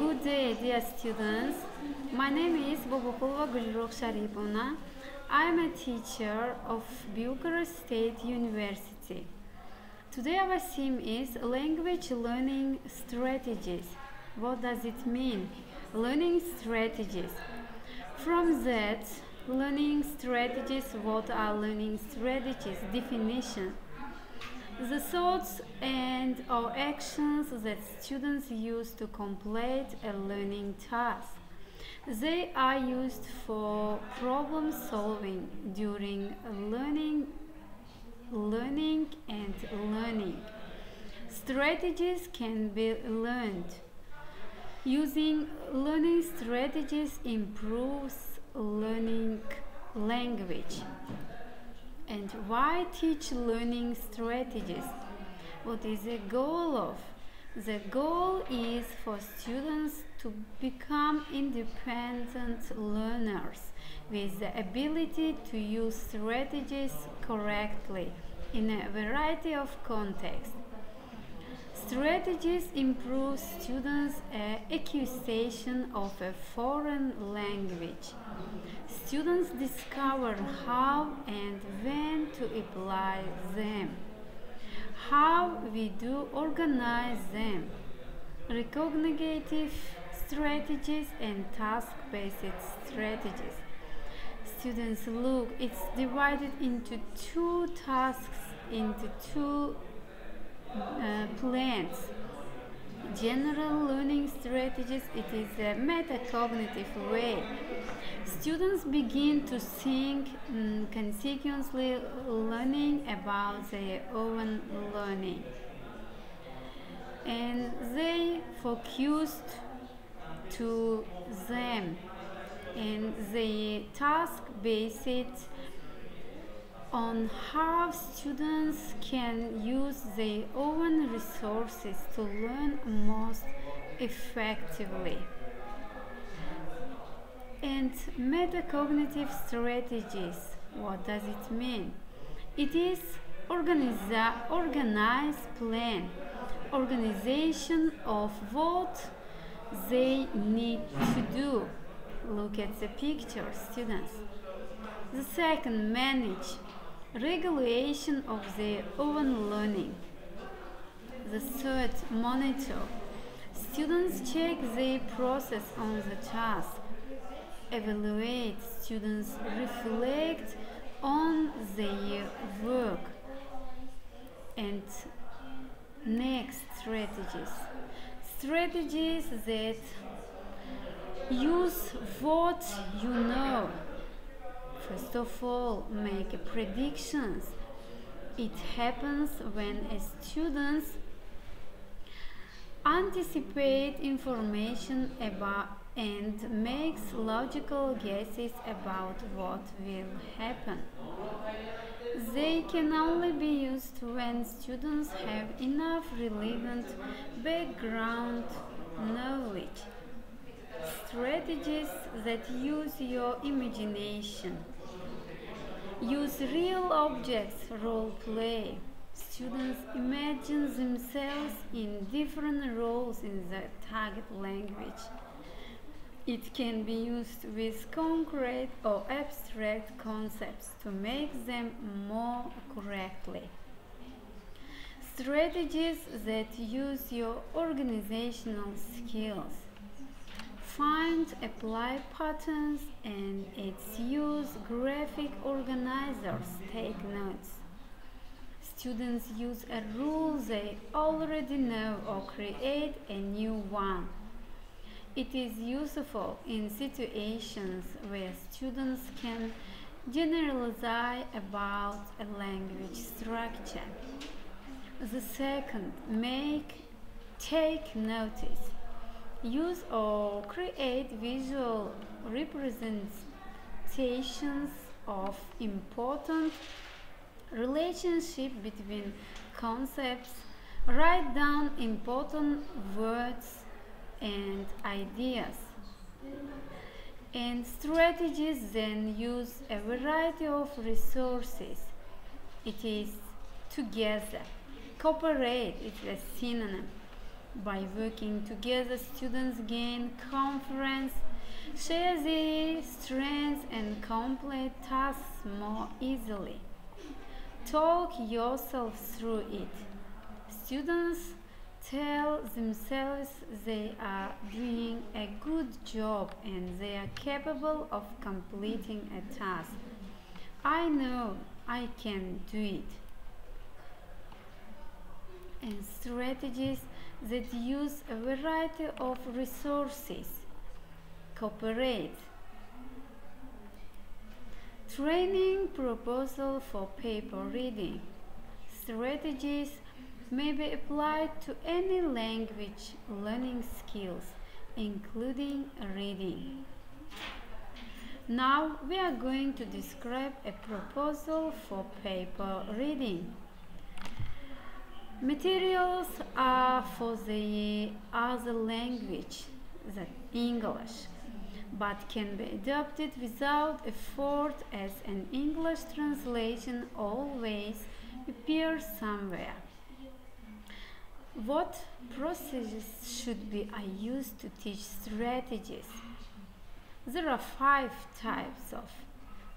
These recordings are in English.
Good day, dear students. My name is Boboqulova G. I am a teacher of Bucharest State University. Today our theme is language learning strategies. What does it mean? Learning strategies. From that, learning strategies, what are learning strategies? Definition. The thoughts and/or actions that students use to complete a learning task. They are used for problem solving during learning and learning. Strategies can be learned. Using learning strategies improves learning language. And why teach learning strategies? What is the goal of? The goal is for students to become independent learners with the ability to use strategies correctly in a variety of contexts. Strategies improve students' acquisition of a foreign language. Students discover how and when to apply them, how we do organize them, recognitive strategies and task-based strategies. Students look, it's divided into two tasks, into two plans. General learning strategies, it is a metacognitive way. Students begin to think consequently learning about their own learning. And they focused to them. And they task-based on how students can use their own resources to learn most effectively. And metacognitive strategies, what does it mean? It is organized plan, organization of what they need to do. Look at the picture, students. The second, manage, regulation of their own learning. The third, monitor. Students check their process on the task. Evaluate. Students reflect on their work. And next, strategies. Strategies that use what you know. First of all, make predictions. It happens when students anticipate information about and makes logical guesses about what will happen. They can only be used when students have enough relevant background knowledge. Strategies that use your imagination. Use real objects, role play. Students imagine themselves in different roles in the target language. It can be used with concrete or abstract concepts to make them more correctly. Strategies that use your organizational skills. Find, apply patterns and its use graphic organizers. Take notes. Students use a rule they already know or create a new one. It is useful in situations where students can generalize about a language structure. The second, take notice. Use or create visual representations of important relationship between concepts. Write down important words and ideas. And strategies then use a variety of resources. It is together. Cooperate is a synonym. By working together, students gain confidence, share their strengths, and complete tasks more easily. Talk yourself through it. Students tell themselves they are doing a good job and they are capable of completing a task. I know I can do it. And strategies that use a variety of resources. Cooperate. Training proposal for paper reading. Strategies may be applied to any language learning skills, including reading. Now we are going to describe a proposal for paper reading. Materials are for the other language than English, but can be adapted without effort as an English translation always appears somewhere. What processes should be used to teach strategies? There are 5 types of.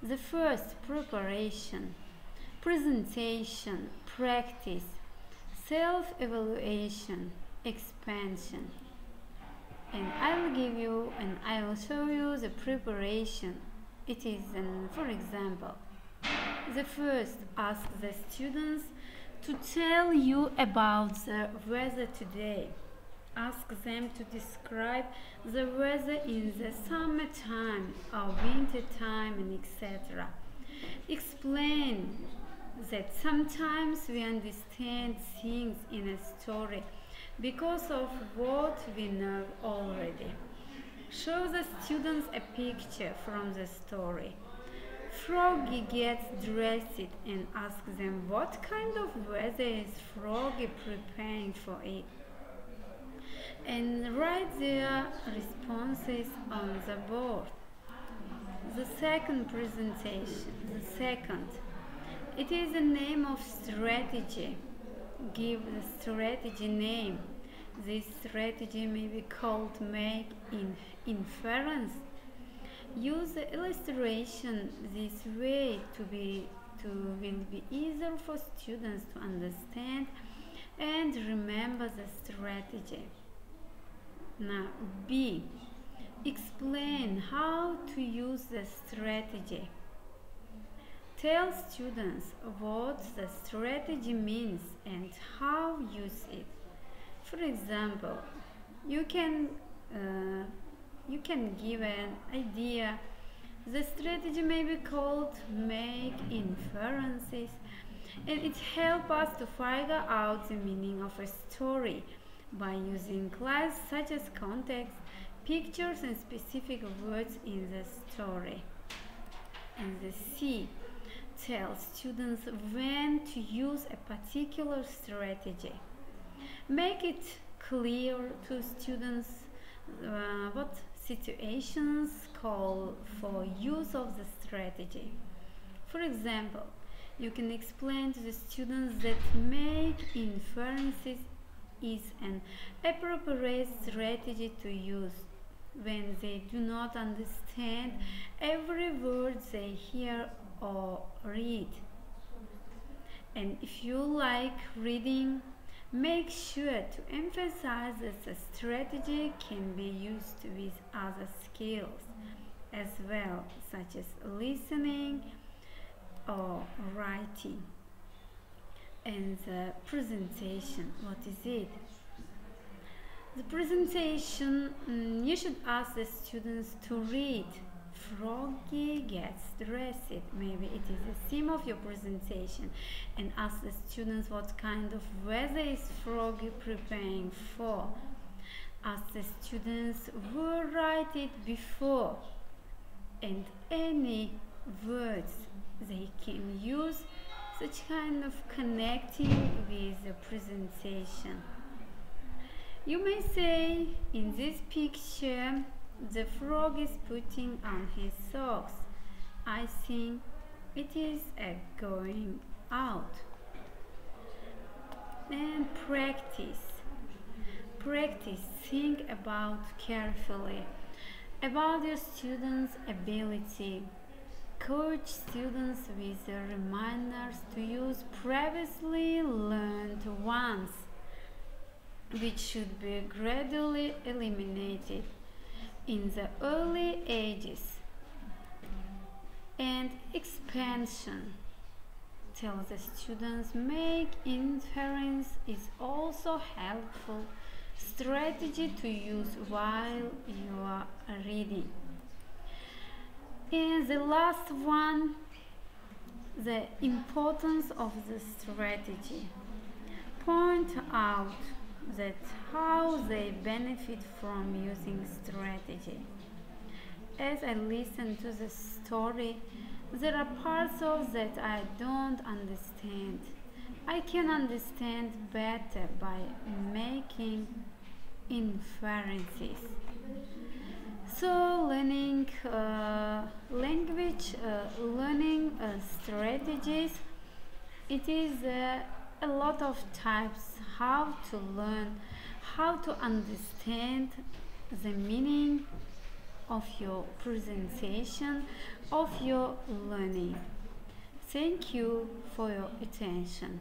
The first, preparation, presentation, practice, self-evaluation, expansion. And I will show you the preparation. It is, for example, the first, ask the students to tell you about the weather today. Ask them to describe the weather in the summertime or winter time, and etc. Explain that sometimes we understand things in a story because of what we know already. Show the students a picture from the story. Froggy gets dressed and ask them what kind of weather is Froggy preparing for it. And write their responses on the board. The second presentation. It is a name of strategy. Give the strategy name. This strategy may be called make inference. Use the illustration this way will be easier for students to understand and remember the strategy. Now B. Explain how to use the strategy. Tell students what the strategy means and how use it. For example, you can give an idea. The strategy may be called make inferences, and it helps us to figure out the meaning of a story by using class such as context, pictures, and specific words in the story. And the C. Tell students when to use a particular strategy. Make it clear to students what situations call for use of the strategy. For example, you can explain to the students that make inferences is an appropriate strategy to use when they do not understand every word they hear or read. And if you like reading, make sure to emphasize that the strategy can be used with other skills as well, such as listening or writing. And the presentation, what is it? The presentation, you should ask the students to read. Froggy gets dressed. Maybe it is the theme of your presentation, and ask the students what kind of weather is Froggy preparing for. Ask the students who write it before, and any words they can use, such kind of connecting with the presentation. You may say, in this picture, the frog is putting on his socks. I think it is going out. And practice. practice, think about carefully about your students' ability. Coach students with reminders to use previously learned ones, which should be gradually eliminated in the early ages. And expansion. Tell the students make inference is also helpful strategy to use while you are reading. And the last one, the importance of the strategy. Point out that how they benefit from using strategy. As I listen to the story, there are parts of that I don't understand. I can understand better by making inferences. So learning language learning strategies, it is a lot of types how to learn, how to understand the meaning of your presentation, of your learning. Thank you for your attention.